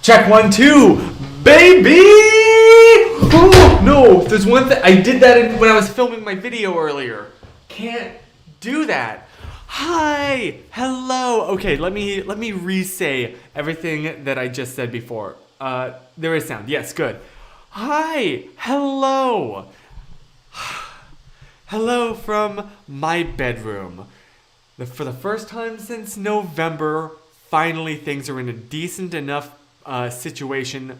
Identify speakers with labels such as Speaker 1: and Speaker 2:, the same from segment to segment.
Speaker 1: Check 1, 2, baby! Oh, no, there's one thing. I did that when I was filming my video earlier. Can't do that. Hi, hello. Okay, let me re-say everything that I just said before. There is sound. Yes, good. Hi, hello. Hello from my bedroom. For the first time since November, finally things are in a decent enough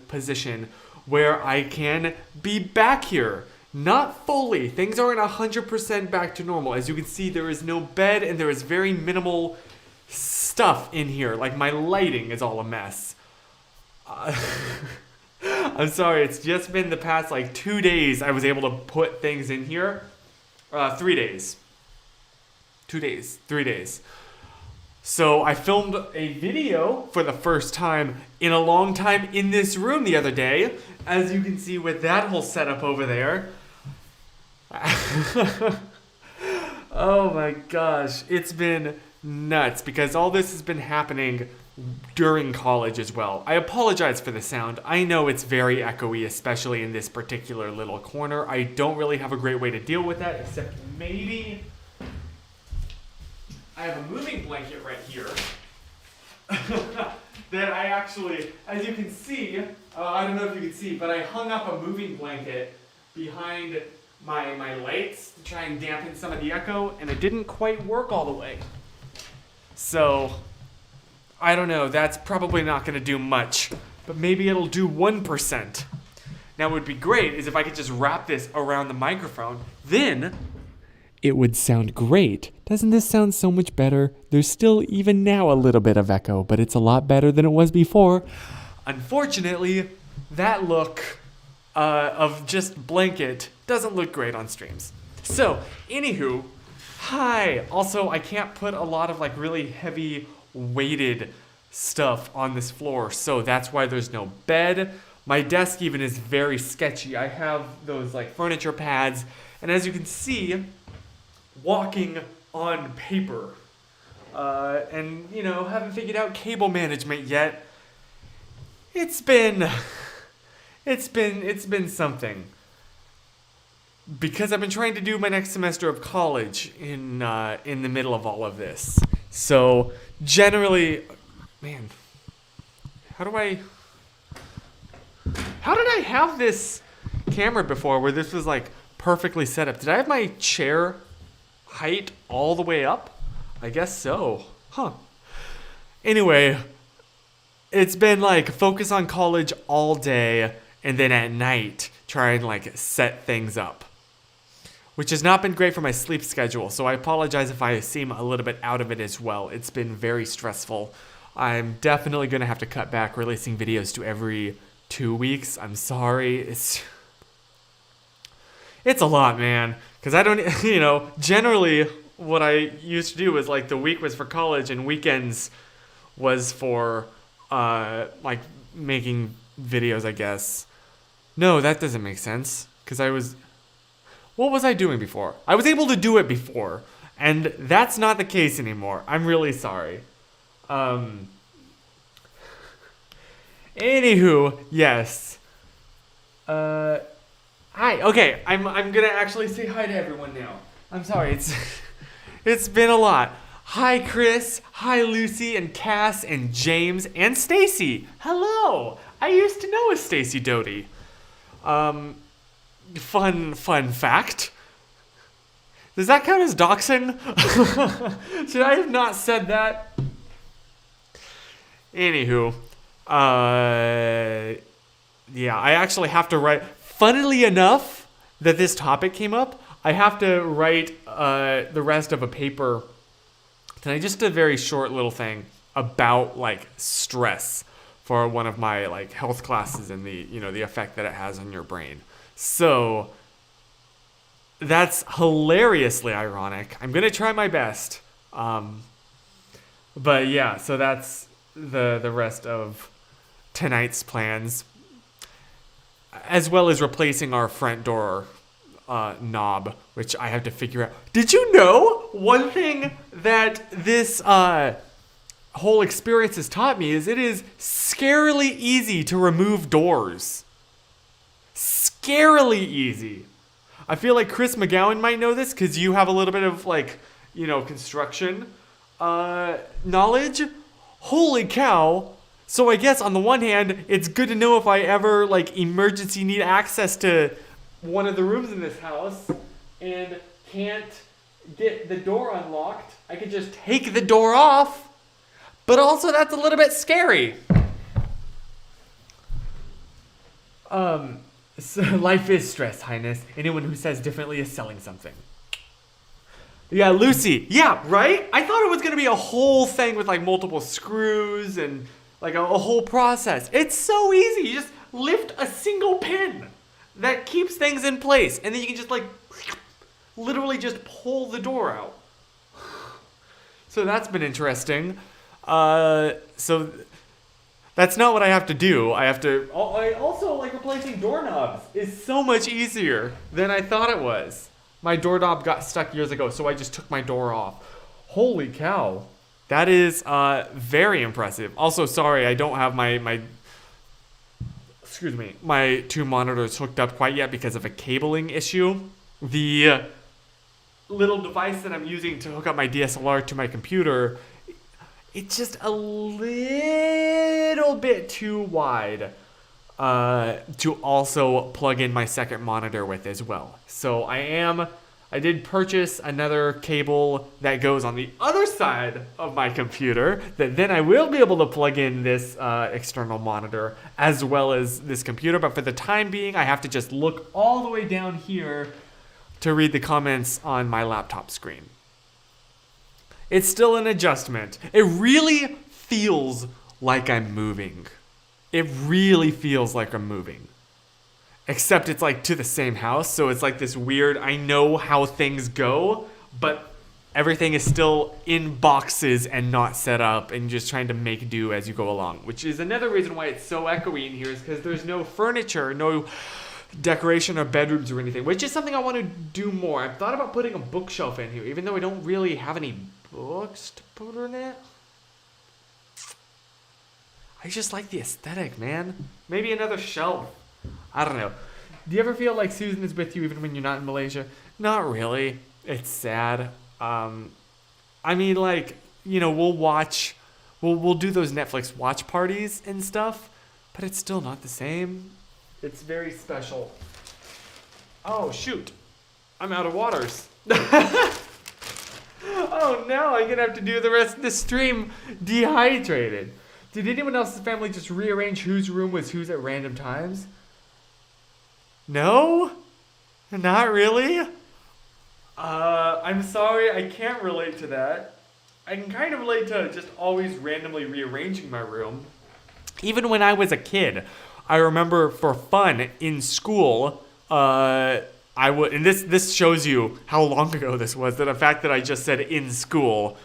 Speaker 1: position where I can be back here. Not fully. Things aren't 100% back to normal. As you can see, there is no bed and there is very minimal stuff in here. Like my lighting is all a mess. I'm sorry, it's just been the past 2 days I was able to put things in here. 3 days. 2 days. 3 days. So I filmed a video for the first time in a long time in this room the other day. As you can see with that whole setup over there. Oh my gosh, it's been nuts because all this has been happening during college as well. I apologize for the sound. I know it's very echoey, especially in this particular little corner. I don't really have a great way to deal with that, except maybe I have a moving blanket right here that I actually, as you can see, I don't know if you can see, but I hung up a moving blanket behind my lights to try and dampen some of the echo, and it didn't quite work all the way. So, I don't know, that's probably not going to do much, but maybe it'll do 1%. Now what would be great is if I could just wrap this around the microphone, then it would sound great. Doesn't this sound so much better? There's still, even now, a little bit of echo, but it's a lot better than it was before. Unfortunately, that look of just blanket doesn't look great on streams. So, anywho, hi. Also, I can't put a lot of really heavy weighted stuff on this floor, so that's why there's no bed. My desk even is very sketchy. I have those furniture pads, and as you can see, walking on paper. And haven't figured out cable management yet. It's been something. Because I've been trying to do my next semester of college in the middle of all of this. So generally, man, how did I have this camera before where this was perfectly set up? Did I have my chair height all the way up? I guess so. Huh. Anyway, it's been focus on college all day and then at night try and set things up, which has not been great for my sleep schedule. So I apologize if I seem a little bit out of it as well. It's been very stressful. I'm definitely going to have to cut back releasing videos to every 2 weeks. I'm sorry. It's a lot, man. Because I don't, generally what I used to do was the week was for college and weekends was for making videos, I guess. No, that doesn't make sense. Because what was I doing before? I was able to do it before, and that's not the case anymore. I'm really sorry. Anywho, yes. Hi. Okay, I'm gonna actually say hi to everyone now. I'm sorry. It's been a lot. Hi, Chris. Hi, Lucy and Cass and James and Stacy. Hello. I used to know a Stacy Doty. Fun fact. Does that count as doxing? Should I have not said that? Anywho, yeah, I actually have to write. Funnily enough, that this topic came up, I have to write the rest of a paper. Tonight, just a very short little thing about stress for one of my health classes and the effect that it has on your brain. So that's hilariously ironic. I'm gonna try my best. But yeah, so that's the rest of tonight's plans, as well as replacing our front door knob, which I have to figure out. Did you know one thing that this whole experience has taught me is it is scarily easy to remove doors. Scarily easy. I feel like Chris McGowan might know this because you have a little bit of construction knowledge. Holy cow. So I guess on the one hand, it's good to know if I ever emergency need access to one of the rooms in this house and can't get the door unlocked, I could just take the door off. But also that's a little bit scary. So life is stress, Highness. Anyone who says differently is selling something. Yeah, Lucy. Yeah, right? I thought it was going to be a whole thing with multiple screws and a whole process. It's so easy. You just lift a single pin that keeps things in place. And then you can just literally just pull the door out. So that's been interesting. So that's not what I have to do. I also replacing doorknobs is so much easier than I thought it was. My doorknob got stuck years ago, so I just took my door off. Holy cow. That is very impressive. Also, sorry, I don't have my two monitors hooked up quite yet because of a cabling issue. The little device that I'm using to hook up my DSLR to my computer, it's just a little bit too wide to also plug in my second monitor with as well. So I did purchase another cable that goes on the other side of my computer that then I will be able to plug in this external monitor as well as this computer. But for the time being, I have to just look all the way down here to read the comments on my laptop screen. It's still an adjustment. It really feels like I'm moving. It really feels like I'm moving. Except it's to the same house, so it's this weird, I know how things go, but everything is still in boxes and not set up and just trying to make do as you go along. Which is another reason why it's so echoey in here, is because there's no furniture, no decoration or bedrooms or anything, which is something I want to do more. I've thought about putting a bookshelf in here, even though I don't really have any books to put in it. I just like the aesthetic, man. Maybe another shelf. I don't know. Do you ever feel like Susan is with you even when you're not in Malaysia? Not really. It's sad. We'll watch, we'll do those Netflix watch parties and stuff, but it's still not the same. It's very special. Oh, shoot. I'm out of waters. Oh, now I'm going to have to do the rest of the stream dehydrated. Did anyone else's family just rearrange whose room was whose at random times? No? Not really? I'm sorry, I can't relate to that. I can kind of relate to just always randomly rearranging my room. Even when I was a kid, I remember for fun in school, I would, and this shows you how long ago this was, that the fact that I just said in school,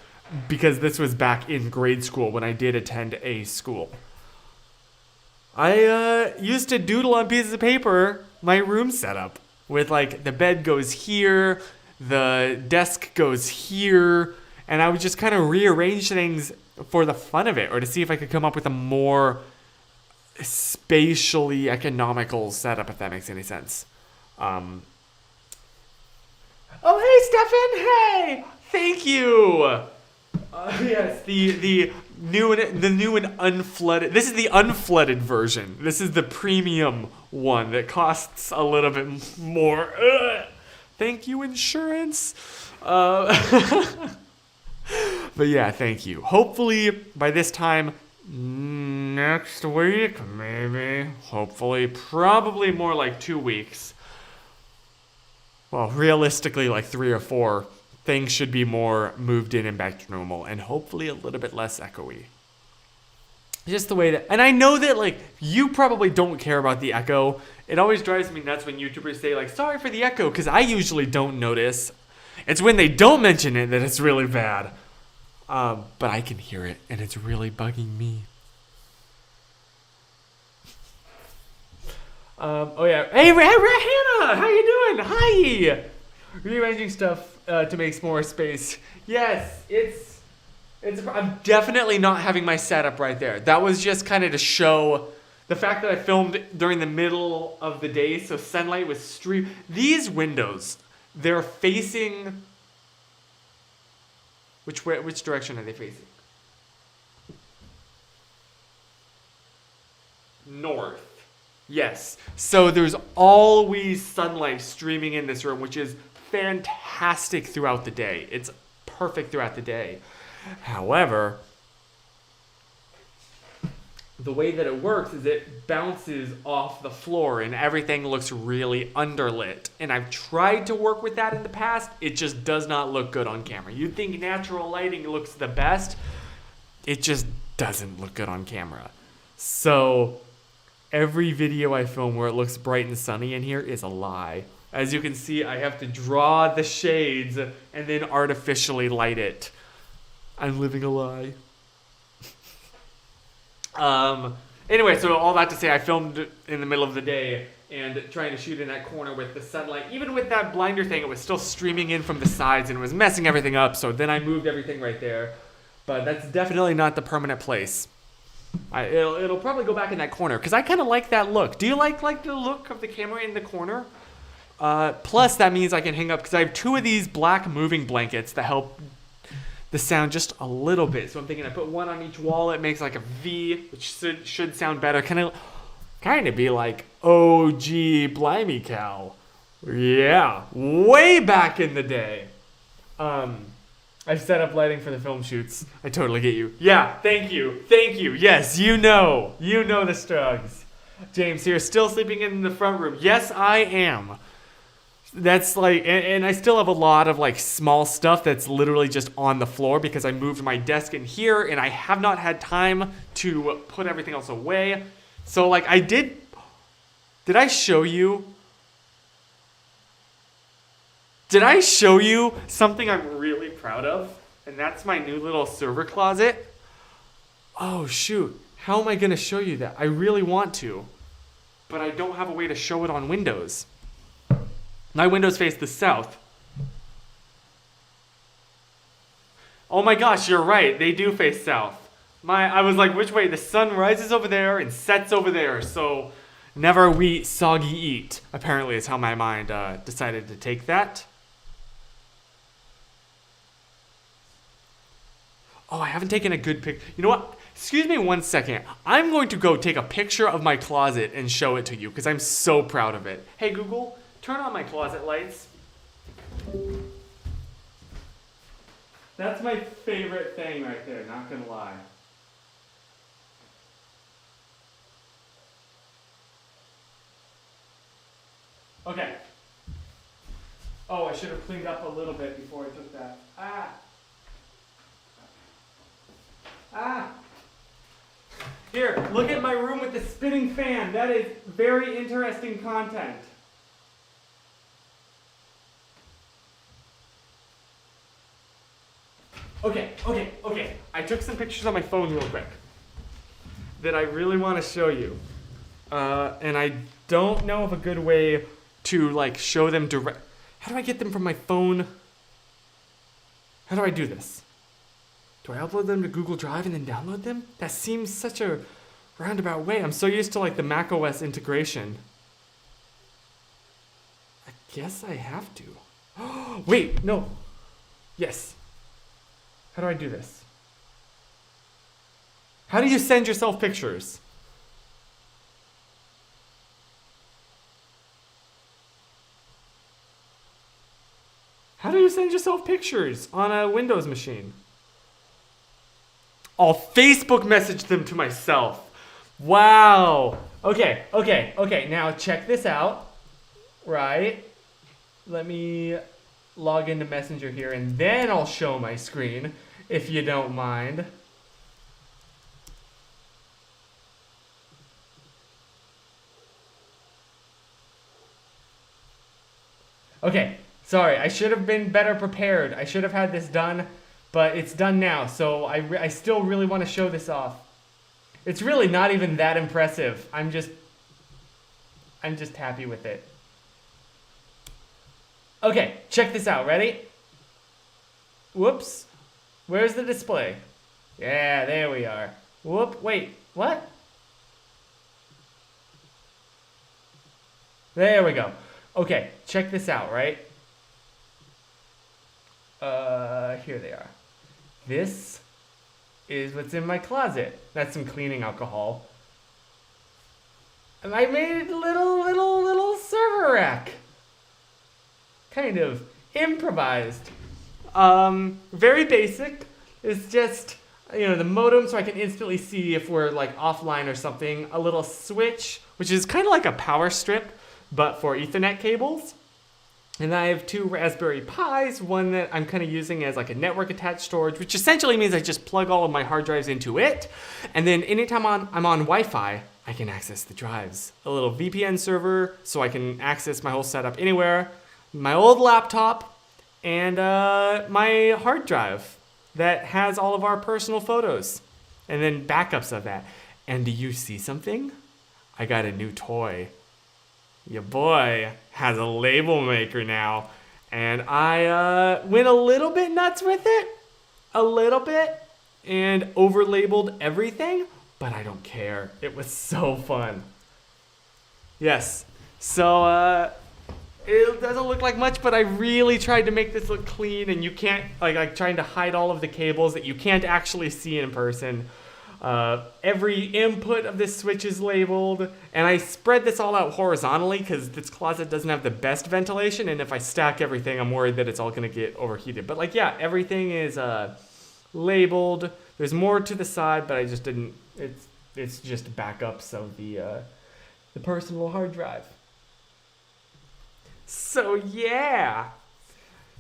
Speaker 1: because this was back in grade school when I did attend a school. I used to doodle on pieces of paper my room setup with the bed goes here, the desk goes here, and I would just kind of rearrange things for the fun of it, or to see if I could come up with a more spatially economical setup, if that makes any sense. Oh, hey, Stefan! Hey! Thank you! Yes, the new and unflooded. This is the unflooded version. This is the premium one that costs a little bit more. Thank you, insurance. But yeah, thank you. Hopefully by this time next week, maybe. Hopefully, probably more like 2 weeks. Well, realistically, 3 or 4. Things should be more moved in and back to normal, and hopefully a little bit less echoey. Just the way that, and I know that you probably don't care about the echo. It always drives me nuts when YouTubers say sorry for the echo, because I usually don't notice. It's when they don't mention it that it's really bad. But I can hear it, and it's really bugging me. Oh yeah, hey Hannah, how you doing? Hi. Rearranging stuff to make more space. Yes, it's I'm definitely not having my setup right there. That was just kind of to show the fact that I filmed during the middle of the day, so sunlight was These windows, they're facing... Which direction are they facing? North. Yes. So there's always sunlight streaming in this room, which is fantastic throughout the day. It's perfect throughout the day. However, the way that it works is it bounces off the floor and everything looks really underlit. And I've tried to work with that in the past. It just does not look good on camera. You'd think natural lighting looks the best. It just doesn't look good on camera. So every video I film where it looks bright and sunny in here is a lie. As you can see, I have to draw the shades and then artificially light it. I'm living a lie. Anyway, so all that to say, I filmed in the middle of the day and trying to shoot in that corner with the sunlight. Even with that blinder thing, it was still streaming in from the sides and it was messing everything up. So then I moved everything right there. But that's definitely not the permanent place. It'll probably go back in that corner because I kind of like that look. Do you like the look of the camera in the corner? Plus, that means I can hang up because I have 2 of these black moving blankets that help the sound just a little bit. So I'm thinking I put one on each wall. It makes like a V, which should sound better. Kind of be like, oh, gee, blimey cow. Yeah, way back in the day. I've set up lighting for the film shoots. I totally get you. Yeah, thank you. Yes, you know the strugs. James here, still sleeping in the front room. Yes, I am. That's like, and I still have a lot of like small stuff that's literally just on the floor because I moved my desk in here and I have not had time to put everything else away. So like did I show you? Did I show you something I'm really proud of? And that's my new little server closet. Oh shoot, how am I gonna show you that? I really want to, but I don't have a way to show it on Windows. My windows face the south. Oh my gosh, you're right. They do face south. I was like, which way? The sun rises over there and sets over there. So never we soggy eat, apparently is how my mind decided to take that. Oh, I haven't taken a good pic. You know what? Excuse me 1 second. I'm going to go take a picture of my closet and show it to you because I'm so proud of it. Hey, Google. Turn on my closet lights. That's my favorite thing right there, not gonna lie. Okay. Oh, I should have cleaned up a little bit before I took that. Here, look at my room with the spinning fan. That is very interesting content. Okay. I took some pictures on my phone real quick that I really want to show you. And I don't know of a good way to like show them direct. How do I get them from my phone? How do I do this? Do I upload them to Google Drive and then download them? That seems such a roundabout way. I'm so used to like the macOS integration. I guess I have to. Wait, no. Yes. How do I do this? How do you send yourself pictures? How do you send yourself pictures on a Windows machine? I'll Facebook message them to myself. Wow. Okay. Now check this out. Right. Let me log into Messenger here and then I'll show my screen if you don't mind. Okay, sorry, I should have been better prepared. I should have had this done, but it's done now, so I still really want to show this off. It's really not even that impressive. I'm just happy with it. Okay, check this out. Ready? Whoops. Where's the display? Yeah, there we are. Whoop, wait, what? There we go. Okay, check this out, right? Here they are. This is what's in my closet. That's some cleaning alcohol. And I made a little server rack. Kind of improvised. Very basic. It's just, the modem so I can instantly see if we're like offline or something. A little switch, which is kind of like a power strip, but for Ethernet cables. And I have 2 Raspberry Pis, one that I'm kind of using as like a network attached storage, which essentially means I just plug all of my hard drives into it. And then anytime I'm on Wi-Fi, I can access the drives. A little VPN server so I can access my whole setup anywhere. My old laptop and my hard drive that has all of our personal photos. And then backups of that. And do you see something? I got a new toy. Your boy has a label maker now, and I went a little bit nuts with it, a little bit, and over-labeled everything, but I don't care. It was so fun. Yes, so it doesn't look like much, but I really tried to make this look clean, and you can't, like trying to hide all of the cables that you can't actually see in person. Every input of this switch is labeled, and I spread this all out horizontally because this closet doesn't have the best ventilation, and if I stack everything, I'm worried that it's all going to get overheated. But everything is labeled. There's more to the side, but I just didn't. It's just backups of the personal hard drive. So yeah.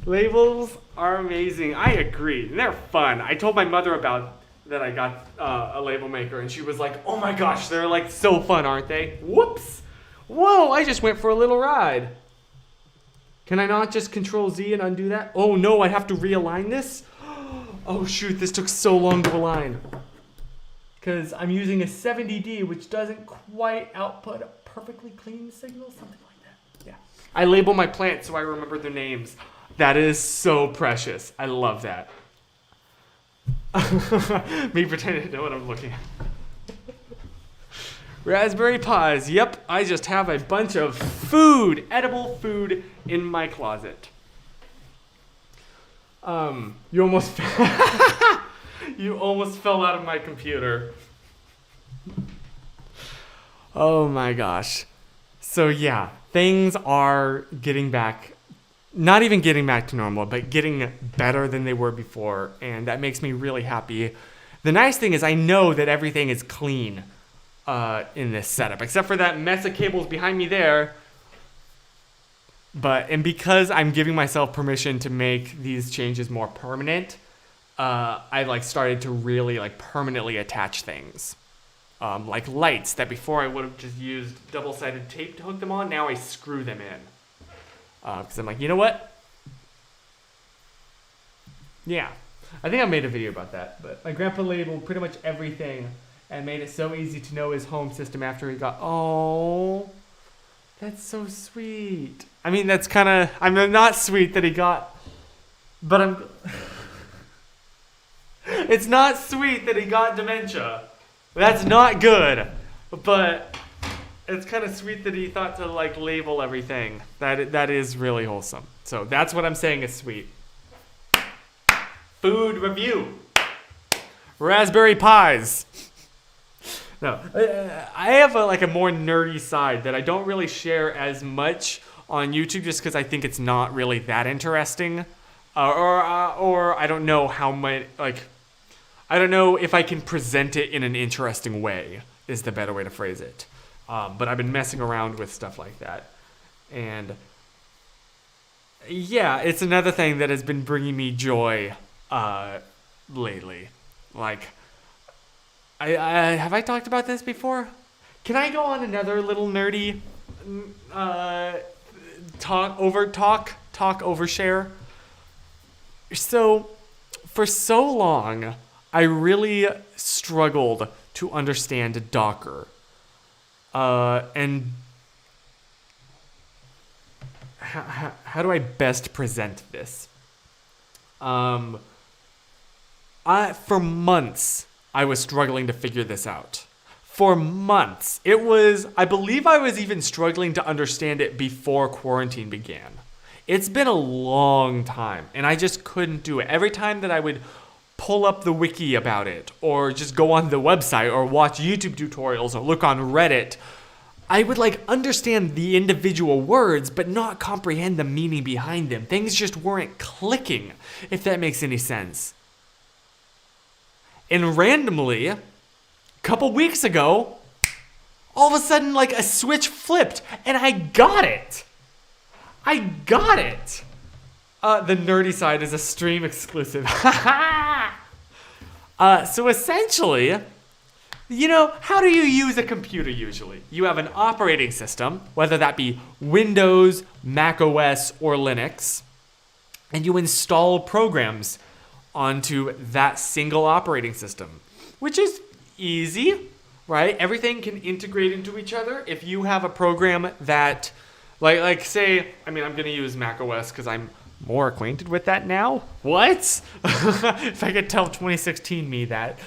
Speaker 1: Labels are amazing. I agree. And they're fun. I told my mother about that I got a label maker, and she was like, oh my gosh, they're like so fun, aren't they? Whoops! Whoa, I just went for a little ride. Can I not just Control Z and undo that? Oh no, I have to realign this? Oh shoot, this took so long to align. Because I'm using a 70D, which doesn't quite output a perfectly clean signal, something like that. Yeah. I label my plants so I remember their names. That is so precious. I love that. Me pretending to know what I'm looking at. Raspberry Pis. Yep, I just have a bunch of food, edible food in my closet. You almost you almost fell out of my computer. Oh my gosh. So yeah, things are getting back. Not even getting back to normal, but getting better than they were before, and that makes me really happy. The nice thing is I know that everything is clean in this setup, except for that mess of cables behind me there. And because I'm giving myself permission to make these changes more permanent, I started to really permanently attach things. Like lights that before I would have just used double-sided tape to hook them on, now I screw them in. Because I'm like, you know what? Yeah. I think I made a video about that. But my grandpa labeled pretty much everything and made it so easy to know his home system after he got... Oh, that's so sweet. I mean, that's kind of... I'm not sweet that he got... But I'm... It's not sweet that he got dementia. That's not good. But... It's kind of sweet that he thought to label everything. That is really wholesome. So that's what I'm saying is sweet. Food review. Raspberry Pis. No, I have a more nerdy side that I don't really share as much on YouTube just because I think it's not really that interesting, or I don't know how much I don't know if I can present it in an interesting way is the better way to phrase it. But I've been messing around with stuff like that. And yeah, it's another thing that has been bringing me joy lately. Have I talked about this before? Can I go on another little nerdy overshare? So, for so long, I really struggled to understand Docker. And how do I best present this? For months, I was struggling to figure this out. For months. I believe I was even struggling to understand it before quarantine began. It's been a long time, and I just couldn't do it. Every time that I would pull up the wiki about it, or just go on the website, or watch YouTube tutorials, or look on Reddit, I would understand the individual words, but not comprehend the meaning behind them. Things just weren't clicking, if that makes any sense. And randomly, a couple weeks ago, all of a sudden, a switch flipped, and I got it. The nerdy side is a stream exclusive. So essentially, how do you use a computer usually? You have an operating system, whether that be Windows, Mac OS, or Linux, and you install programs onto that single operating system, which is easy, right? Everything can integrate into each other. If you have a program that, say, I'm going to use Mac OS because I'm more acquainted with that now. What? If I could tell 2016 me that.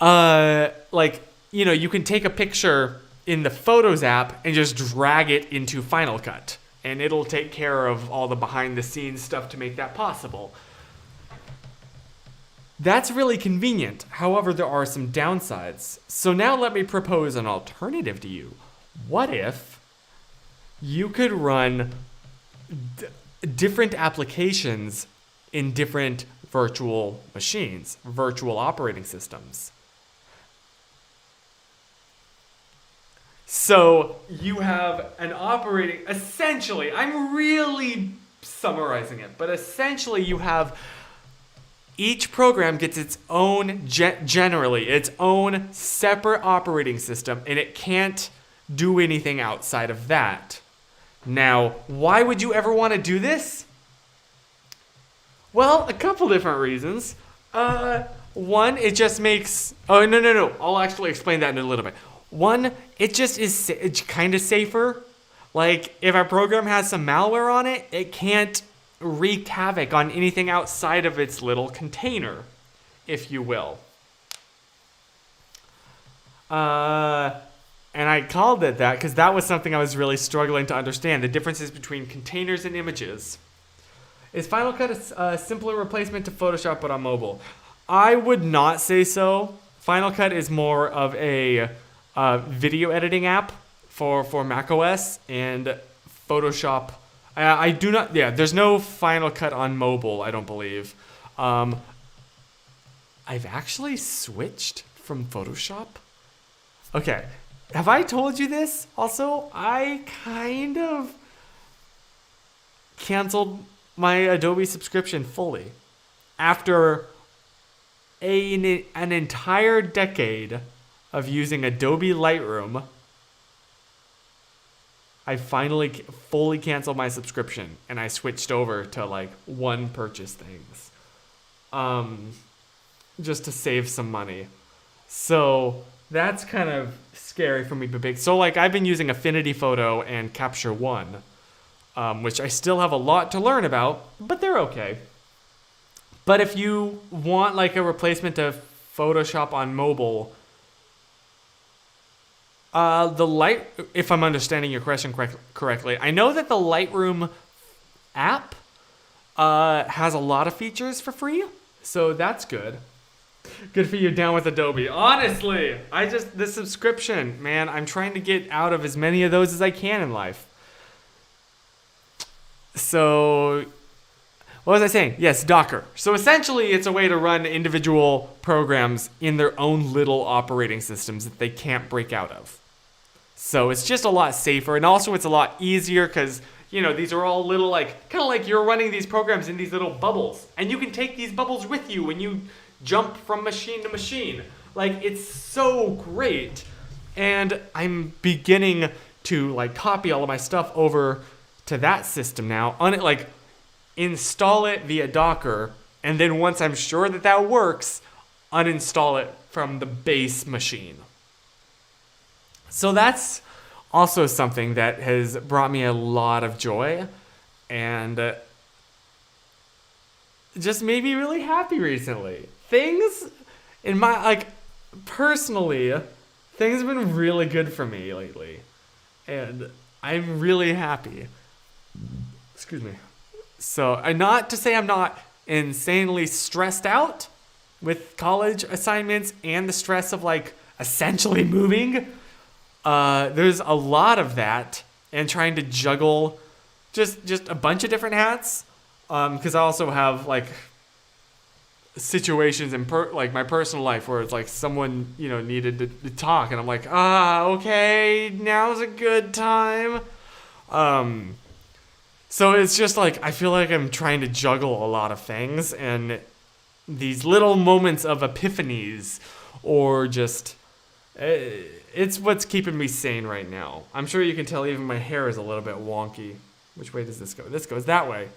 Speaker 1: You can take a picture in the Photos app and just drag it into Final Cut, and it'll take care of all the behind the scenes stuff to make that possible. That's really convenient. However, there are some downsides. So now let me propose an alternative to you. What if you could run different applications in different virtual machines, virtual operating systems? So you have an essentially, I'm really summarizing it, but essentially you have each program gets its own, generally, its own separate operating system, and it can't do anything outside of that. Now, why would you ever want to do this? Well, a couple different reasons. One, it just makes... Oh, no. I'll actually explain that in a little bit. One, it just is it's kind of safer. If a program has some malware on it, it can't wreak havoc on anything outside of its little container, if you will. And I called it that because that was something I was really struggling to understand, the differences between containers and images. Is Final Cut a simpler replacement to Photoshop but on mobile? I would not say so. Final Cut is more of a video editing app for macOS, and Photoshop... there's no Final Cut on mobile, I don't believe. I've actually switched from Photoshop. Okay, have I told you this? Also, I kind of canceled my Adobe subscription fully. After an entire decade of using Adobe Lightroom, I finally fully canceled my subscription, and I switched over to one purchase things, just to save some money. So that's kind of scary for me to big. So I've been using Affinity Photo and Capture One, which I still have a lot to learn about, but they're okay. But if you want a replacement of Photoshop on mobile, if I'm understanding your question correctly, I know that the Lightroom app has a lot of features for free, so that's good. Good for you, down with Adobe. Honestly, the subscription, man, I'm trying to get out of as many of those as I can in life. So, what was I saying? Yes, Docker. So essentially, it's a way to run individual programs in their own little operating systems that they can't break out of. So it's just a lot safer, and also it's a lot easier because, these are all little, kind of like you're running these programs in these little bubbles, and you can take these bubbles with you when you jump from machine to machine. It's so great. And I'm beginning to, copy all of my stuff over to that system now, install it via Docker, and then once I'm sure that works, uninstall it from the base machine. So that's also something that has brought me a lot of joy and just made me really happy recently. things in my, like, personally, things have been really good for me lately. And I'm really happy. Excuse me. So, not to say I'm not insanely stressed out with college assignments and the stress of, like, essentially moving. There's a lot of that, and trying to juggle just a bunch of different hats. Because I also have, like, situations in like my personal life where it's like someone, needed to talk, and I'm like, okay, now's a good time. So it's just like I feel like I'm trying to juggle a lot of things, and these little moments of epiphanies, or just it's what's keeping me sane right now. I'm sure you can tell even my hair is a little bit wonky. Which way does this go? This goes that way.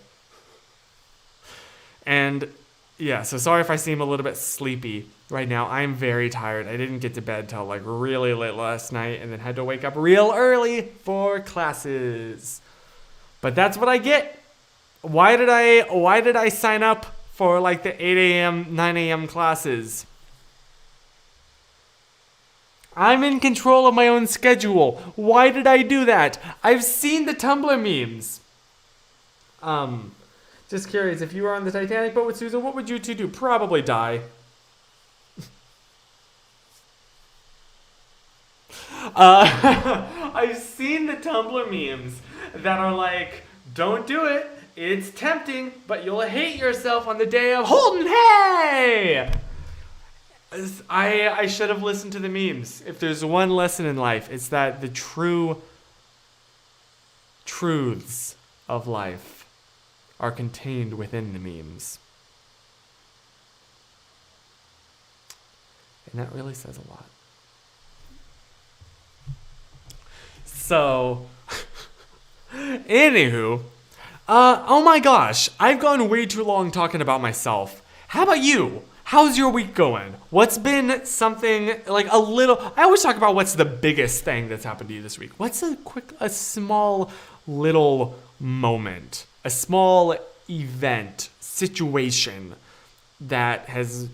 Speaker 1: And yeah, so sorry if I seem a little bit sleepy right now. I'm very tired. I didn't get to bed till like really late last night, and then had to wake up real early for classes. But that's what I get. Why did I sign up for like the 8 a.m., 9 a.m. classes? I'm in control of my own schedule. Why did I do that? I've seen the Tumblr memes. Just curious, if you were on the Titanic boat with Susan, what would you two do? Probably die. I've seen the Tumblr memes that are like, don't do it. It's tempting, but you'll hate yourself on the day of Holden Hay! I should have listened to the memes. If there's one lesson in life, it's that the true truths of life are contained within the memes. And that really says a lot. So, anywho, oh my gosh, I've gone way too long talking about myself. How about you? How's your week going? What's been something, like a little, I always talk about what's the biggest thing that's happened to you this week. What's a small little moment, a small event, situation that has,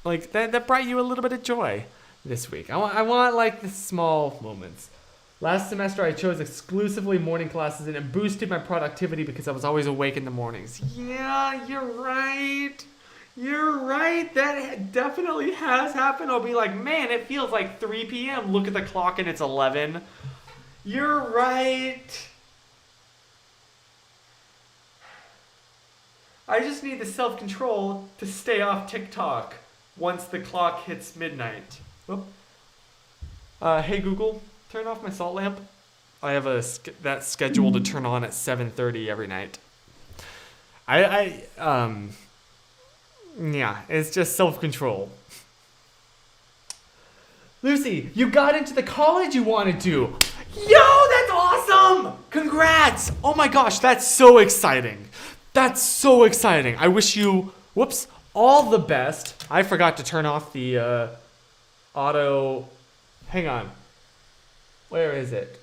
Speaker 1: like, that brought you a little bit of joy this week? I want like the small moments. Last semester, I chose exclusively morning classes, and it boosted my productivity because I was always awake in the mornings. Yeah, you're right. You're right. That definitely has happened. I'll be like, man, it feels like 3 p.m. Look at the clock and it's 11. You're right. I just need the self-control to stay off TikTok once the clock hits midnight. Hey Google, turn off my salt lamp. I have that scheduled to turn on at 7:30 every night. Yeah, it's just self-control. Lucy, you got into the college you wanted to. Yo, that's awesome! Congrats! Oh my gosh, that's so exciting. That's so exciting. I wish you, all the best. I forgot to turn off the auto. Hang on. Where is it?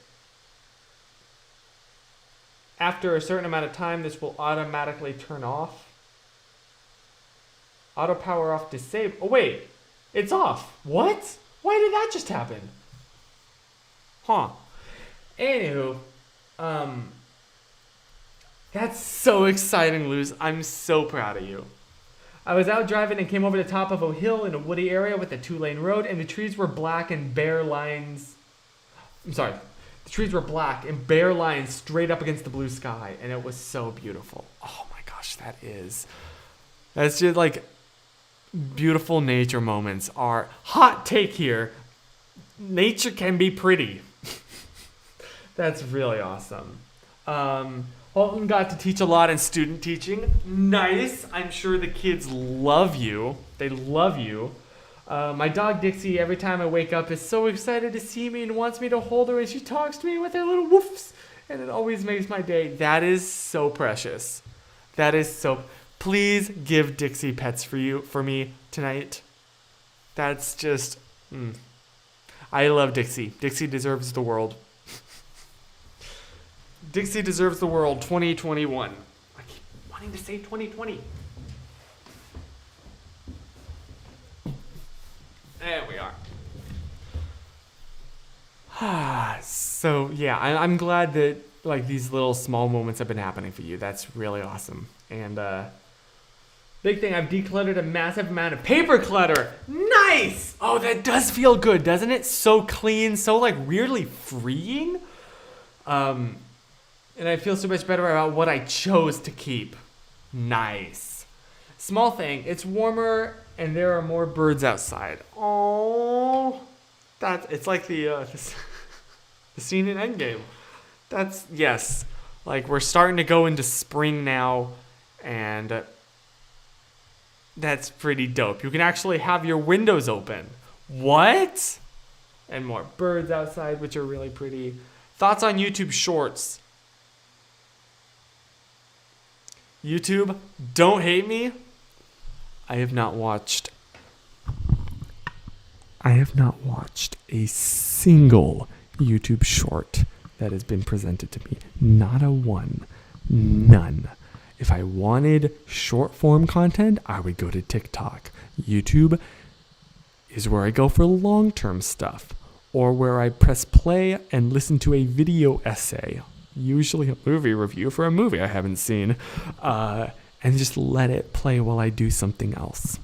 Speaker 1: After a certain amount of time, this will automatically turn off. Auto power off disable. Oh wait, it's off. What? Why did that just happen? Huh. Anywho, that's so exciting, Luz. I'm so proud of you. I was out driving and came over the top of a hill in a woody area with a 2-lane road, and the trees were black and bare lines. The trees were black and bare lines straight up against the blue sky, and it was so beautiful. Oh my gosh, that's just like beautiful nature moments are. Hot take here. Nature can be pretty. That's really awesome. Holton got to teach a lot in student teaching. Nice. I'm sure the kids love you. They love you. My dog Dixie, every time I wake up, is so excited to see me and wants me to hold her, and she talks to me with her little woofs, and it always makes my day. That is so precious. That is so. Please give Dixie pets for me tonight. That's just. I love Dixie. Dixie deserves the world. Dixie deserves the world 2021. I keep wanting to say 2020. There we are. So yeah, I'm glad that like these little small moments have been happening for you. That's really awesome. And big thing, I've decluttered a massive amount of paper clutter. Nice! Oh, that does feel good, doesn't it? So clean, so like weirdly freeing. And I feel so much better about what I chose to keep. Nice. Small thing, it's warmer and there are more birds outside. Oh, it's like the scene in Endgame. Yes. Like we're starting to go into spring now, and that's pretty dope. You can actually have your windows open. What? And more birds outside, which are really pretty. Thoughts on YouTube Shorts? YouTube, don't hate me. I have not watched a single YouTube short that has been presented to me. Not a one. None. If I wanted short form content, I would go to TikTok. YouTube is where I go for long term stuff, or where I press play and listen to a video essay, usually a movie review for a movie I haven't seen, and just let it play while I do something else.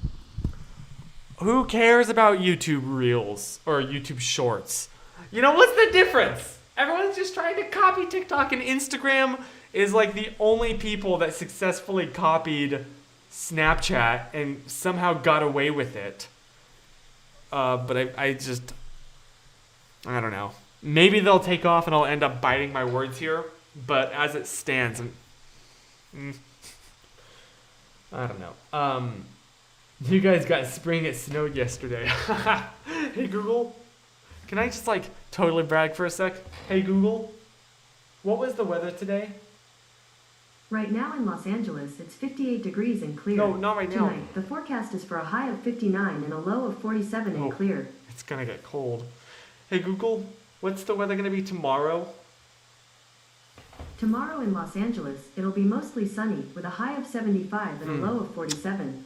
Speaker 1: Who cares about YouTube Reels or YouTube Shorts? You know, what's the difference? Everyone's just trying to copy TikTok, and Instagram is like the only people that successfully copied Snapchat and somehow got away with it. But I don't know. Maybe they'll take off and I'll end up biting my words here. But as it stands, I don't know. You guys got spring, it snowed yesterday. Hey Google, can I just like totally brag for a sec? Hey Google, what was the weather today?
Speaker 2: Right now in Los Angeles, it's 58 degrees and clear.
Speaker 1: No, not right now.
Speaker 2: Tonight, the forecast is for a high of 59 and a low of 47 and clear.
Speaker 1: It's gonna get cold. Hey Google, what's the weather gonna be tomorrow?
Speaker 2: Tomorrow in Los Angeles, it'll be mostly sunny with a high of 75 and a low of 47.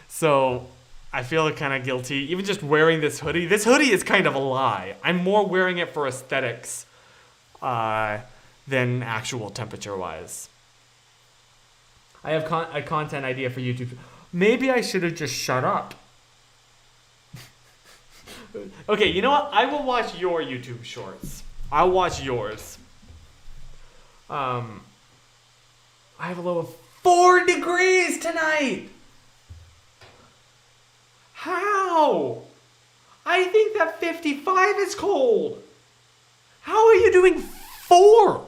Speaker 1: So, I feel kind of guilty, even just wearing this hoodie. This hoodie is kind of a lie. I'm more wearing it for aesthetics than actual temperature-wise. I have a content idea for YouTube. Maybe I should have just shut up. Okay, you know what? I will watch your YouTube shorts. I'll watch yours. I have a low of 4 degrees tonight. How? I think that 55 is cold. How are you doing 4?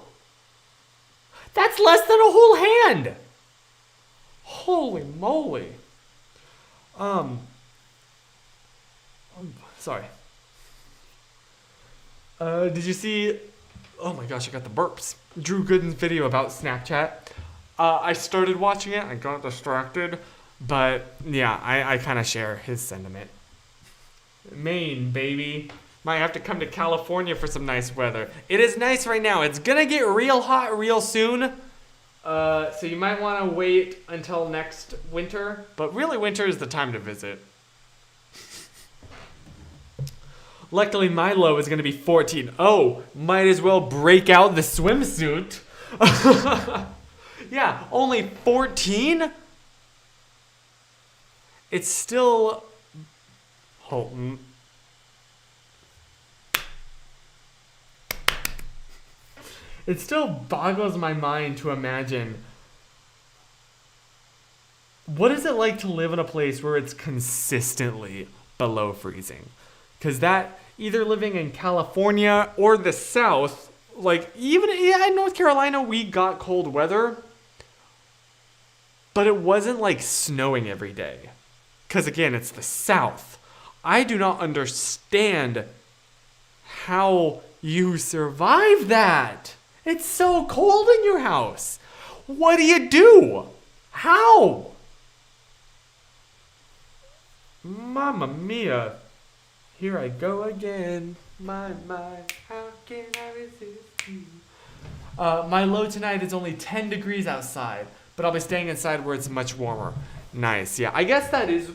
Speaker 1: That's less than a whole hand. Holy moly. Sorry. Did you see? Oh my gosh, I got the burps. Drew Gooden's video about Snapchat. I started watching it. I got distracted. But yeah, I kind of share his sentiment. Maine, baby. Might have to come to California for some nice weather. It is nice right now. It's gonna get real hot real soon. So you might want to wait until next winter. But really, winter is the time to visit. Luckily, my low is going to be 14. Oh, might as well break out the swimsuit. Yeah, only 14? It's still... Holton. It still boggles my mind to imagine... What is it like to live in a place where it's consistently below freezing? Because that... Either living in California or the South, like even in North Carolina, we got cold weather, but it wasn't like snowing every day. Because again, it's the South. I do not understand how you survive that. It's so cold in your house. What do you do? How? Mamma mia. Here I go again, my, how can I resist you? My low tonight is only 10 degrees outside, but I'll be staying inside where it's much warmer. Nice, yeah. I guess that is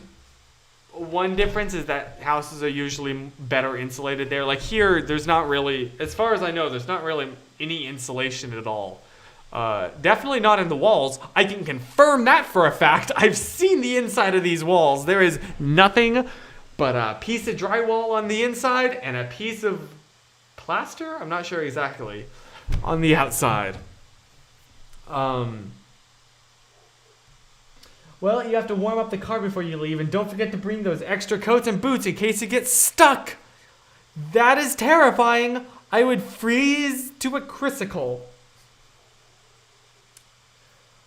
Speaker 1: one difference is that houses are usually better insulated there. Like here, there's not really, as far as I know, there's not really any insulation at all. Definitely not in the walls. I can confirm that for a fact. I've seen the inside of these walls. There is nothing but a piece of drywall on the inside and a piece of plaster? I'm not sure exactly. On the outside. Well, you have to warm up the car before you leave, and don't forget to bring those extra coats and boots in case you get stuck. That is terrifying. I would freeze to a crisicle.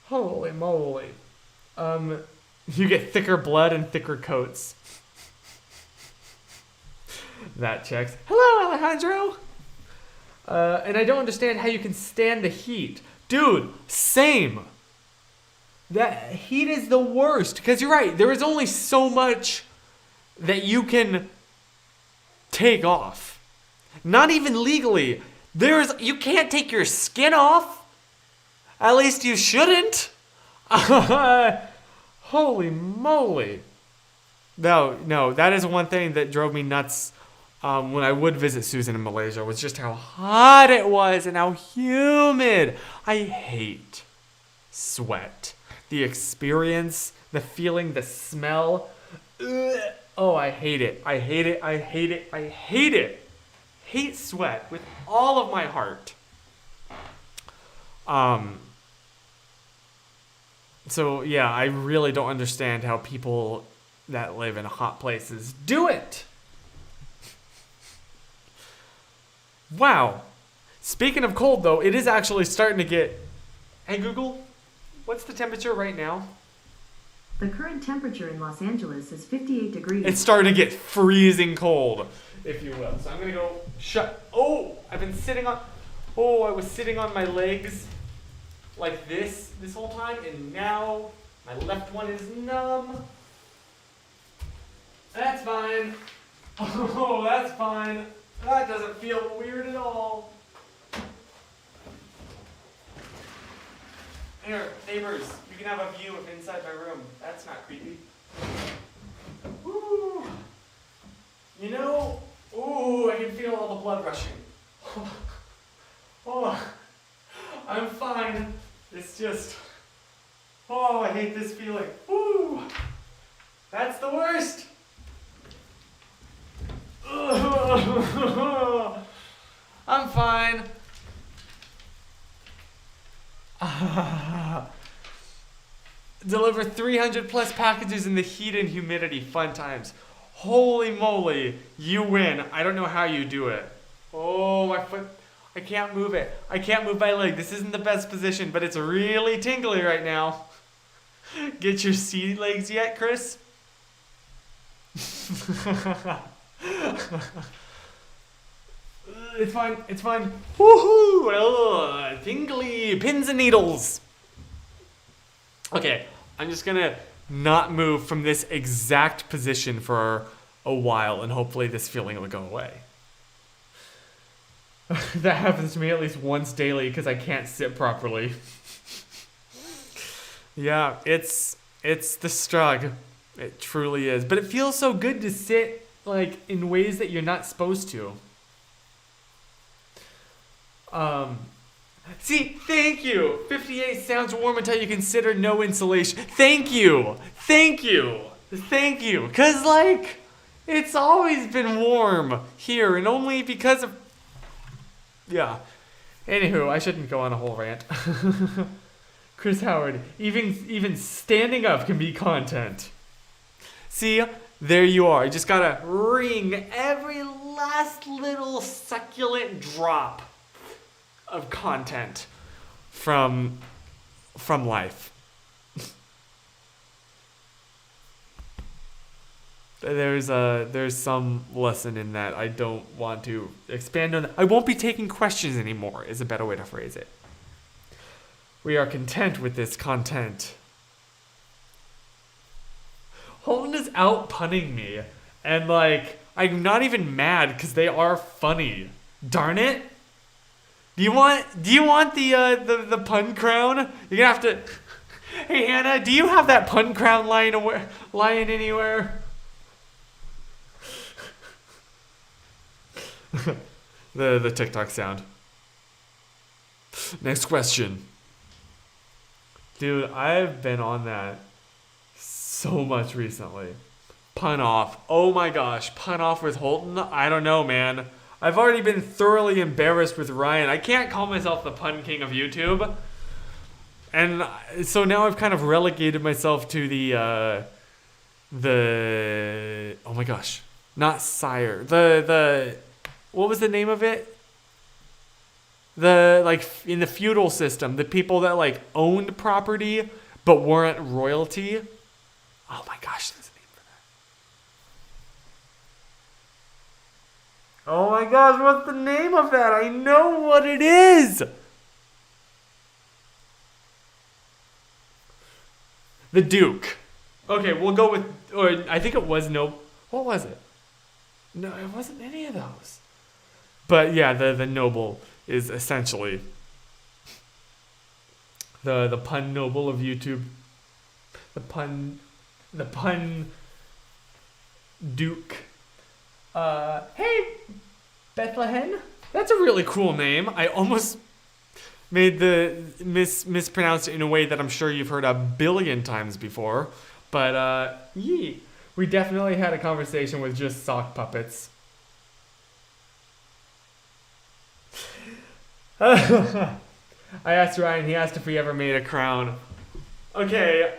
Speaker 1: Holy moly. You get thicker blood and thicker coats. That checks. Hello, Alejandro. And I don't understand how you can stand the heat. Dude, same. That heat is the worst. Because you're right, there is only so much that you can take off. Not even legally. You can't take your skin off. At least you shouldn't. Holy moly. No, that is one thing that drove me nuts when I would visit Susan in Malaysia, was just how hot it was and how humid. I hate sweat. The experience, the feeling, the smell. Ugh. Oh, I hate it. I hate it. I hate it. I hate it. Hate sweat with all of my heart. So yeah, I really don't understand how people that live in hot places do it. Wow. Speaking of cold though, it is actually starting to get... Hey Google, what's the temperature right now?
Speaker 2: The current temperature in Los Angeles is 58 degrees.
Speaker 1: It's starting to get freezing cold, if you will. So I'm gonna go Oh, I was sitting on my legs like this whole time, and now my left one is numb. That's fine. Oh, that's fine. That doesn't feel weird at all. Here, neighbors, you can have a view of inside my room. That's not creepy. Woo. You know, I can feel all the blood rushing. Oh, I'm fine. It's just, I hate this feeling. Woo. That's the worst. I'm fine. Deliver 300 plus packages in the heat and humidity. Fun times. Holy moly, you win. I don't know how you do it. Oh, my foot. I can't move it. I can't move my leg. This isn't the best position, but it's really tingly right now. Get your sea legs yet, Chris? It's fine. It's fine. Woohoo! Tingly pins and needles. Okay, I'm just gonna not move from this exact position for a while, and hopefully this feeling will go away. That happens to me at least once daily because I can't sit properly. Yeah, it's the struggle. It truly is. But it feels so good to sit like in ways that you're not supposed to. See, thank you. 58 sounds warm until you consider no insulation. Thank you. Thank you. Thank you. Cause like, it's always been warm here, and only because of... Yeah. Anywho, I shouldn't go on a whole rant. Chris Howard, even standing up can be content. See, there you are. You just gotta wring every last little succulent drop of content from life. There's some lesson in that. I don't want to expand on that. I won't be taking questions anymore, is a better way to phrase it. We are content with this content. Holden is out punning me, and like, I'm not even mad because they are funny. Darn it. Do you want the pun crown? You're gonna have to... Hey Hannah, do you have that pun crown lying anywhere? The TikTok sound. Next question. Dude, I've been on that so much recently. Pun off. Oh my gosh, pun off with Holton? I don't know, man. I've already been thoroughly embarrassed with Ryan. I can't call myself the pun king of YouTube. And so now I've kind of relegated myself to the oh my gosh, not sire. The what was the name of it? The, like, in the feudal system, the people that, like, owned property but weren't royalty. Oh my gosh, there's a name for that. Oh my gosh, what's the name of that? I know what it is. The Duke. Okay, we'll go with, or I think it was what was it? No, it wasn't any of those. But yeah, the noble is essentially the pun noble of YouTube. The pun Duke. Hey, Bethlehem. That's a really cool name. I almost made the mispronounced it in a way that I'm sure you've heard a billion times before. But we definitely had a conversation with just sock puppets. I asked Ryan, he asked if we ever made a crown. Okay,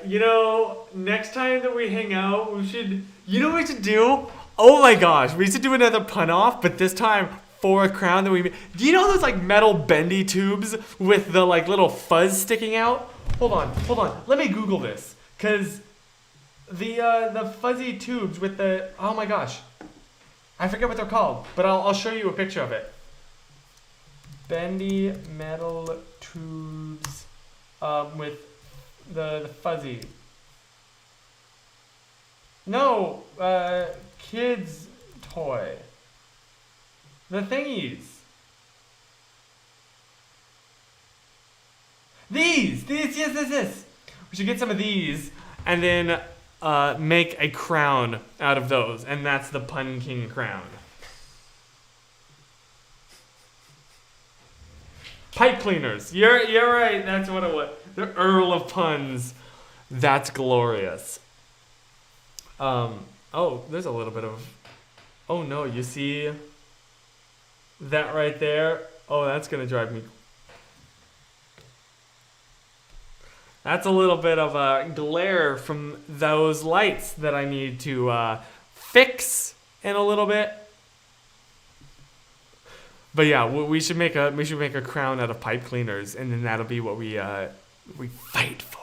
Speaker 1: next time that we hang out, we should, what we should do? Oh my gosh, we should do another pun off, but this time for a crown that we made. Do you know those like metal bendy tubes with the like little fuzz sticking out? Hold on, let me Google this. Cause the fuzzy tubes with the, oh my gosh, I forget what they're called, but I'll show you a picture of it. Bendy metal tubes with the fuzzy. No, kids toy. The thingies. These, yes. We should get some of these and then make a crown out of those, and that's the Pun King crown. Pipe cleaners. You're right. That's what it was. The Earl of Puns. That's glorious. Oh, there's a little bit of. Oh no, you see that right there? Oh, that's gonna drive me. That's a little bit of a glare from those lights that I need to fix in a little bit. But yeah, we should make a crown out of pipe cleaners, and then that'll be what we fight for.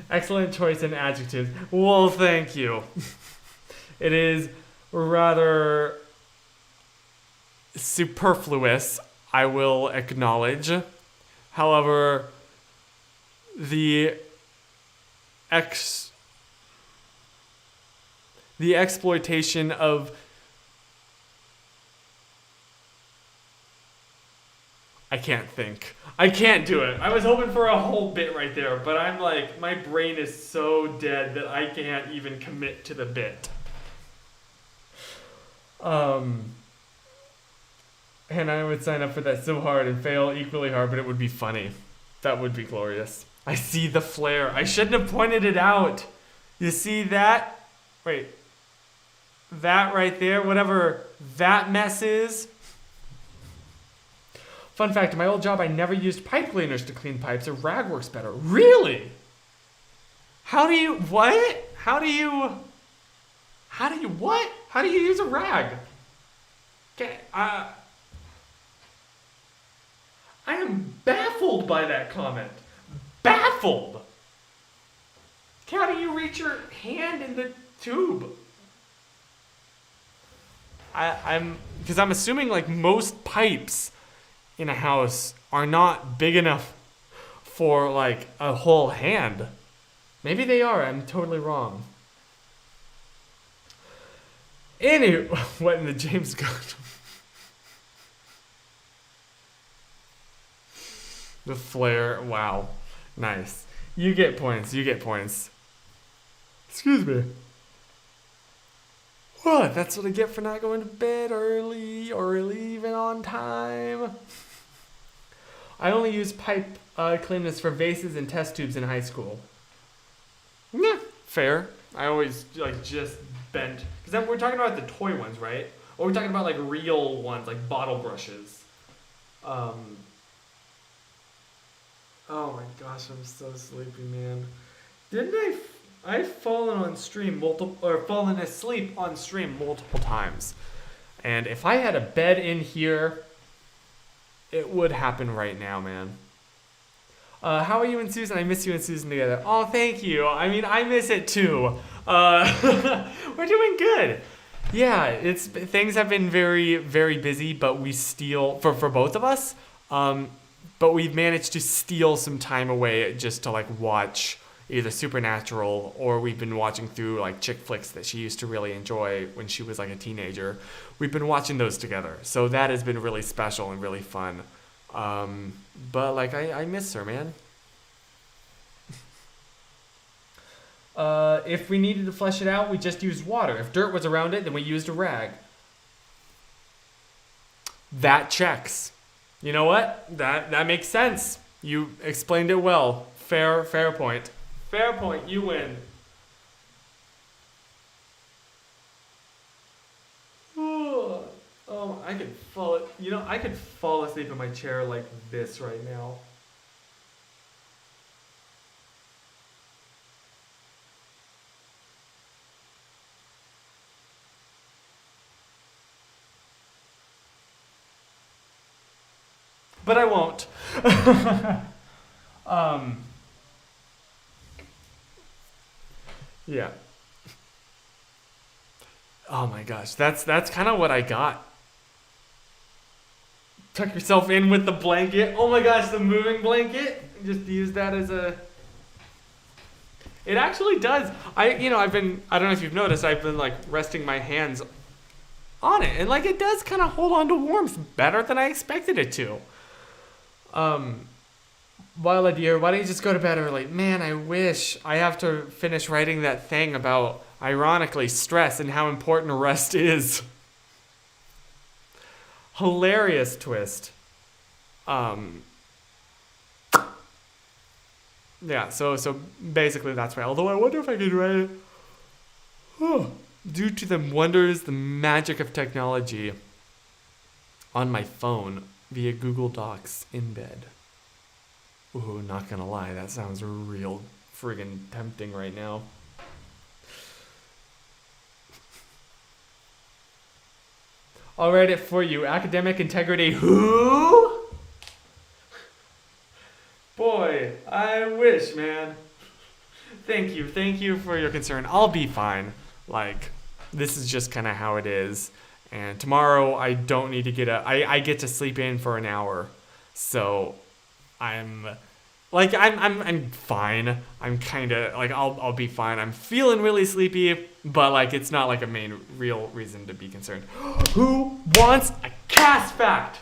Speaker 1: Excellent choice in adjectives. Well, thank you. It is rather superfluous, I will acknowledge. However, the exploitation of I can't think. I can't do it. I was hoping for a whole bit right there, but I'm like, my brain is so dead that I can't even commit to the bit. And I would sign up for that so hard and fail equally hard, but it would be funny. That would be glorious. I see the flare. I shouldn't have pointed it out. You see that? Wait. That right there, whatever that mess is. Fun fact, in my old job, I never used pipe cleaners to clean pipes. A rag works better. Really? How do you use a rag? Okay, I am baffled by that comment. Baffled! How do you reach your hand in the tube? Because I'm assuming like most pipes in a house are not big enough for like a whole hand. Maybe they are. I'm totally wrong. Anyway, what in the James Gunn? The flare. Wow. Nice. You get points. Excuse me. Oh, that's what I get for not going to bed early or leaving on time. I only used pipe cleaners for vases and test tubes in high school. Yeah, fair. I always just bent, because then we're talking about the toy ones, right? Or we're talking about like real ones, like bottle brushes. Oh my gosh, I'm so sleepy, man. Didn't I've fallen asleep on stream multiple times. And if I had a bed in here, it would happen right now, man. How are you and Susan? I miss you and Susan together. Oh, thank you. I mean, I miss it too. We're doing good. Yeah, things have been very, very busy, but we steal for both of us. But we've managed to steal some time away just to like watch either Supernatural, or we've been watching through like chick flicks that she used to really enjoy when she was like a teenager. We've been watching those together, so that has been really special and really fun. But like I miss her, man. If we needed to flush it out, we just used water. If dirt was around it, then we used a rag. That checks. You know what? That makes sense. You explained it well. Fair point. Fair point. You win. Oh, I could fall asleep in my chair like this right now. But I won't. Yeah. Oh my gosh, that's kind of what I got. Tuck yourself in with the blanket. Oh my gosh, the moving blanket. Just use that as a. It actually does. I don't know if you've noticed, I've been like resting my hands on it, and like it does kind of hold on to warmth better than I expected it to. Wildla dear, why don't you just go to bed early? Man, I wish. I have to finish writing that thing about, ironically, stress and how important rest is. Hilarious twist. Yeah, so basically that's why. Although I wonder if I could write it. Due to the wonders, the magic of technology on my phone via Google Docs in bed. Ooh, not gonna lie, that sounds real friggin' tempting right now. I'll write it for you. Academic integrity. Who? Boy, I wish, man. Thank you for your concern. I'll be fine. Like, this is just kind of how it is. And tomorrow I don't need to get up. I get to sleep in for an hour. So I'm fine. I'm kind of like I'll be fine. I'm feeling really sleepy, but like it's not like a main real reason to be concerned. Who wants a cast fact?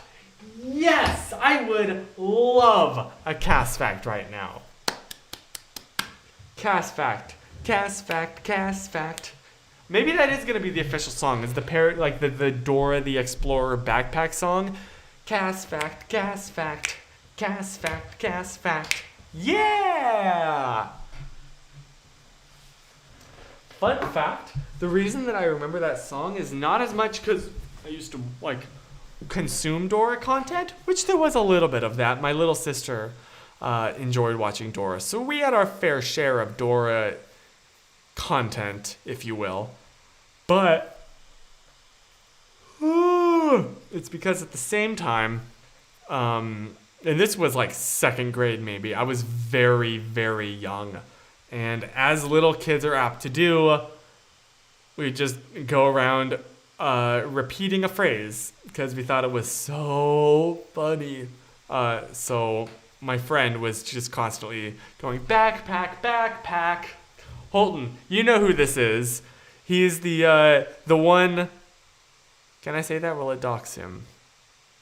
Speaker 1: Yes, I would love a cast fact right now. Cast fact. Cast fact. Cast fact. Maybe that is gonna be the official song. Is the the Dora the Explorer backpack song? Cast fact. Cast fact. Cast fact. Cast fact. Yeah. Fun fact: the reason that I remember that song is not as much because I used to like consume Dora content, which there was a little bit of that. My little sister enjoyed watching Dora, so we had our fair share of Dora content, if you will. But it's because at the same time, and this was like second grade maybe, I was very, very young. And as little kids are apt to do, we just go around repeating a phrase because we thought it was so funny. So my friend was just constantly going, backpack, backpack. Holton, you know who this is. He's the one. Can I say that? Will it dox him?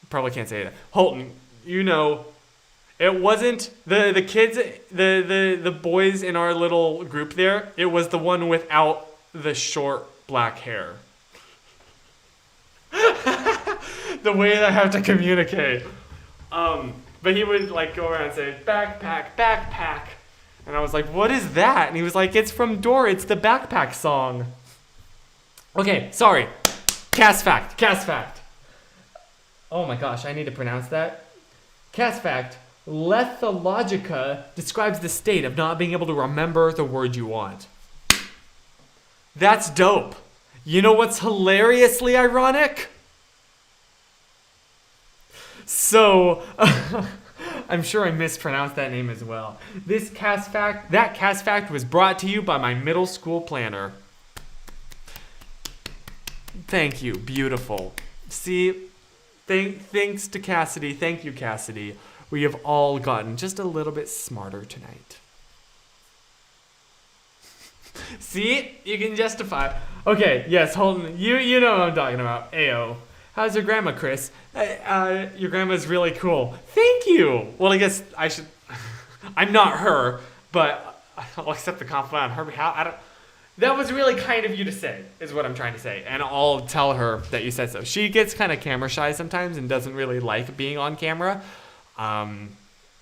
Speaker 1: Probably can't say that. Holton, you know, it wasn't the kids, the boys in our little group there. It was the one without the short black hair. the way that I have to communicate. But he would like go around and say, backpack, backpack. And I was like, what is that? And he was like, it's from Dora. It's the backpack song. Okay, sorry. Cast fact. Oh my gosh, I need to pronounce that. Cast fact. Lethologica describes the state of not being able to remember the word you want. That's dope. You know what's hilariously ironic? So, I'm sure I mispronounced that name as well. That cast fact was brought to you by my middle school planner. Thank you, beautiful. See, thanks to Cassidy, thank you, Cassidy. We have all gotten just a little bit smarter tonight. See, you can justify. Okay, yes, Holden, you know what I'm talking about. Ayo. How's your grandma, Chris? Your grandma's really cool. Thank you. Well, I guess I should. I'm not her, but I'll accept the compliment on her behalf. That was really kind of you to say, is what I'm trying to say. And I'll tell her that you said so. She gets kind of camera shy sometimes and doesn't really like being on camera.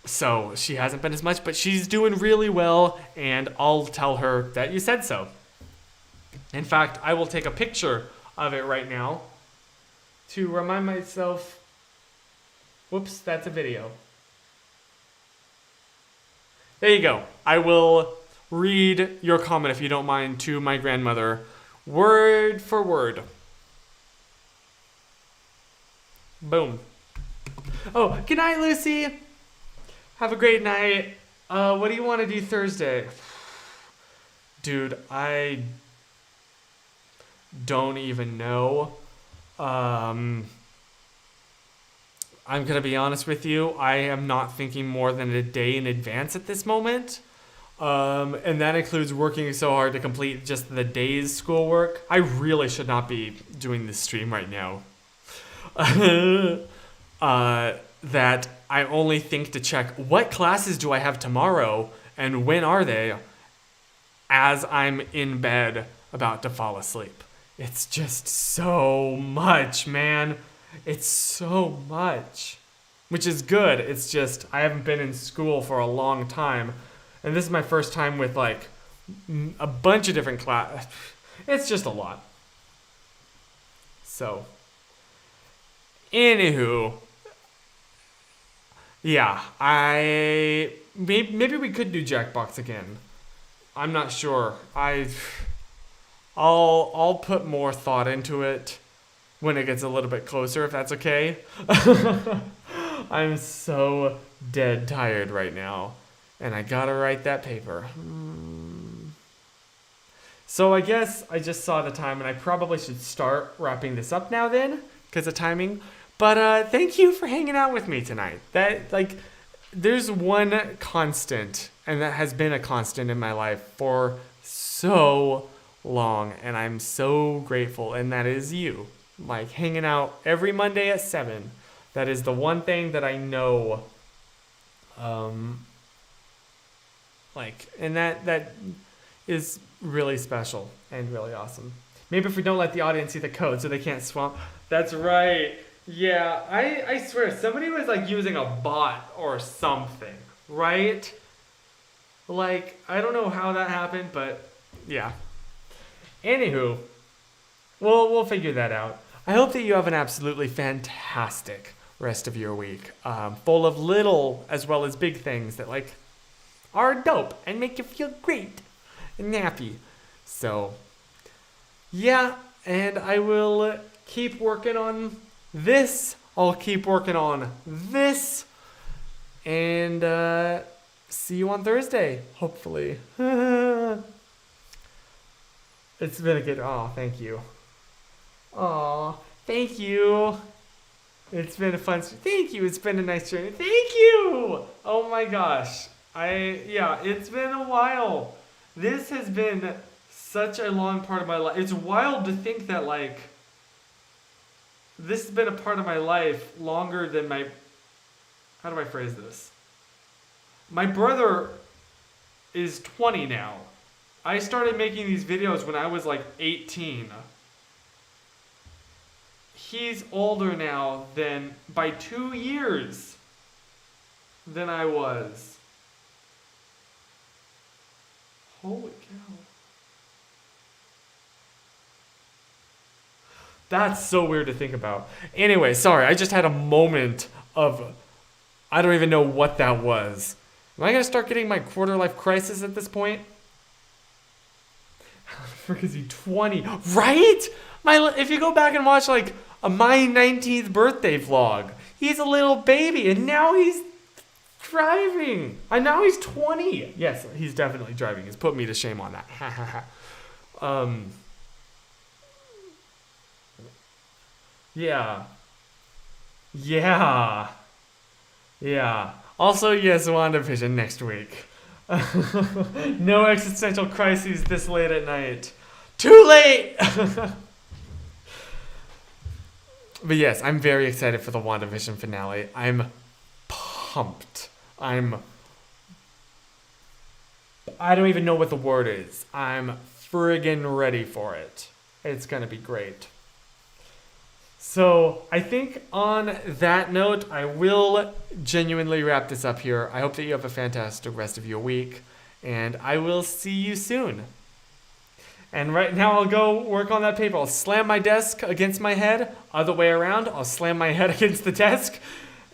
Speaker 1: So she hasn't been as much, but she's doing really well, and I'll tell her that you said so. In fact, I will take a picture of it right now to remind myself. Whoops, that's a video. There you go. I will read your comment, if you don't mind, to my grandmother, word for word. Boom. Oh, good night, Lucy. Have a great night. What do you want to do Thursday? Dude, I don't even know. I'm gonna be honest with you. I am not thinking more than a day in advance at this moment. And that includes working so hard to complete just the day's schoolwork. I really should not be doing this stream right now. That I only think to check what classes do I have tomorrow and when are they, as I'm in bed about to fall asleep. It's just so much, man. It's so much, which is good. It's just I haven't been in school for a long time, and this is my first time with like a bunch of different classes. It's just a lot. So, anywho, yeah, maybe we could do Jackbox again. I'm not sure. I'll put more thought into it when it gets a little bit closer, if that's okay. I'm so dead tired right now, and I gotta write that paper. So I guess I just saw the time, and I probably should start wrapping this up now then, because of timing. But thank you for hanging out with me tonight. There's one constant, and that has been a constant in my life for so long, and I'm so grateful, and that is you. Like hanging out every Monday at 7. That is the one thing that I know. And that is really special and really awesome. Maybe if we don't let the audience see the code so they can't swamp. That's right. Yeah, I swear somebody was like using a bot or something, right? Like, I don't know how that happened, but yeah. Anywho, we'll figure that out. I hope that you have an absolutely fantastic rest of your week, full of little as well as big things that like are dope and make you feel great and happy. So, yeah, and I will keep working on this. I'll keep working on this, and see you on Thursday, hopefully. It's been a good. Oh, thank you. Oh, thank you. It's been a fun. Thank you. It's been a nice journey. Thank you. Oh my gosh. It's been a while. This has been such a long part of my life. It's wild to think that like this has been a part of my life longer than my. How do I phrase this? My brother is 20 now. I started making these videos when I was like 18. he's older now than by 2 years than I was. Holy cow. That's so weird to think about. Anyway, sorry, I just had a moment of, I don't even know what that was. Am I going to start getting my quarter life crisis at this point? How the frick is he 20? Right? If you go back and watch like my 19th birthday vlog, he's a little baby and now he's driving. And now he's 20. Yes, he's definitely driving. He's put me to shame on that. Yeah. Yeah. Yeah. Also, yes, WandaVision next week. No existential crises this late at night. Too late! But yes, I'm very excited for the WandaVision finale. I'm pumped. I don't even know what the word is. I'm friggin' ready for it. It's gonna be great. So I think on that note, I will genuinely wrap this up here. I hope that you have a fantastic rest of your week, and I will see you soon. And right now I'll go work on that paper. I'll slam my desk against my head, other way around. I'll slam my head against the desk,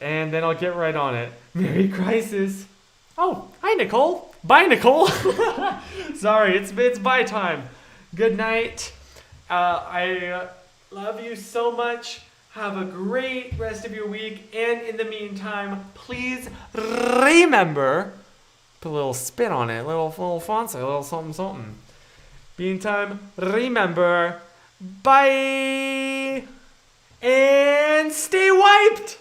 Speaker 1: and then I'll get right on it. Merry Crisis. Oh, hi Nicole. Bye Nicole. Sorry, it's bye time. Good night. I love you so much. Have a great rest of your week. And in the meantime, please remember, put a little spin on it, a little fancy, a little something, something. Meantime, remember, bye, and stay wiped.